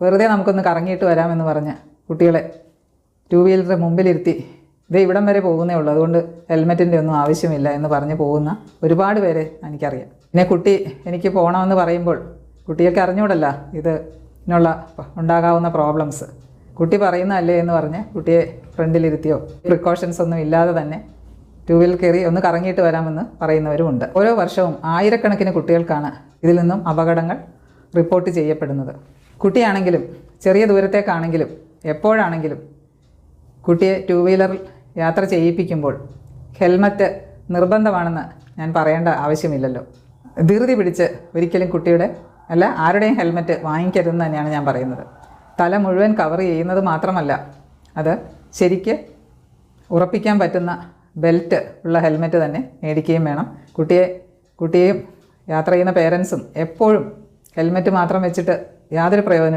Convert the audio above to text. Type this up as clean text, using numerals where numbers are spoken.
വെറുതെ നമുക്കൊന്ന് കറങ്ങിയിട്ട് വരാമെന്ന് പറഞ്ഞ് കുട്ടികളെ ടൂ വീലറിൻ്റെ മുമ്പിലിരുത്തി ഇത് ഇവിടം വരെ പോകുന്നേ ഉള്ളൂ, അതുകൊണ്ട് ഹെൽമെറ്റിൻ്റെ ഒന്നും ആവശ്യമില്ല എന്ന് പറഞ്ഞ് പോകുന്ന ഒരുപാട് പേരെ എനിക്കറിയാം. പിന്നെ കുട്ടി എനിക്ക് പോകണമെന്ന് പറയുമ്പോൾ കുട്ടികൾക്ക് അറിഞ്ഞൂടല്ല ഇതിനുള്ള ഉണ്ടാകാവുന്ന പ്രോബ്ലംസ്. കുട്ടി പറയുന്നതല്ലേ എന്ന് പറഞ്ഞ് കുട്ടിയെ ഫ്രണ്ടിലിരുത്തിയോ പ്രിക്കോഷൻസ് ഒന്നും ഇല്ലാതെ തന്നെ ടൂ വീലർ കയറി ഒന്ന് കറങ്ങിയിട്ട് വരാമെന്ന് പറയുന്നവരുമുണ്ട്. ഓരോ വർഷവും ആയിരക്കണക്കിന് കുട്ടികൾക്കാണ് ഇതിൽ നിന്നും അപകടങ്ങൾ റിപ്പോർട്ട് ചെയ്യപ്പെടുന്നത്. കുട്ടിയാണെങ്കിലും ചെറിയ ദൂരത്തേക്കാണെങ്കിലും എപ്പോഴാണെങ്കിലും കുട്ടിയെ ടൂ വീലറിൽ യാത്ര ചെയ്യിപ്പിക്കുമ്പോൾ ഹെൽമറ്റ് നിർബന്ധമാണെന്ന് ഞാൻ പറയേണ്ട ആവശ്യമില്ലല്ലോ. ധൃതി പിടിച്ച് ഒരിക്കലും കുട്ടിയുടെ ആരുടെയും ഹെൽമറ്റ് വാങ്ങിക്കരുതെന്ന് തന്നെയാണ് ഞാൻ പറയുന്നത്. തല മുഴുവൻ കവർ ചെയ്യുന്നത് മാത്രമല്ല, അത് ശരിക്ക് ഉറപ്പിക്കാൻ പറ്റുന്ന ബെൽറ്റ് ഉള്ള ഹെൽമെറ്റ് തന്നെ മേടിക്കുകയും വേണം. കുട്ടിയെയും യാത്ര ചെയ്യുന്ന പേരൻസും എപ്പോഴും ഹെൽമെറ്റ് മാത്രം വെച്ചിട്ട് യാതൊരു പ്രയോജനവും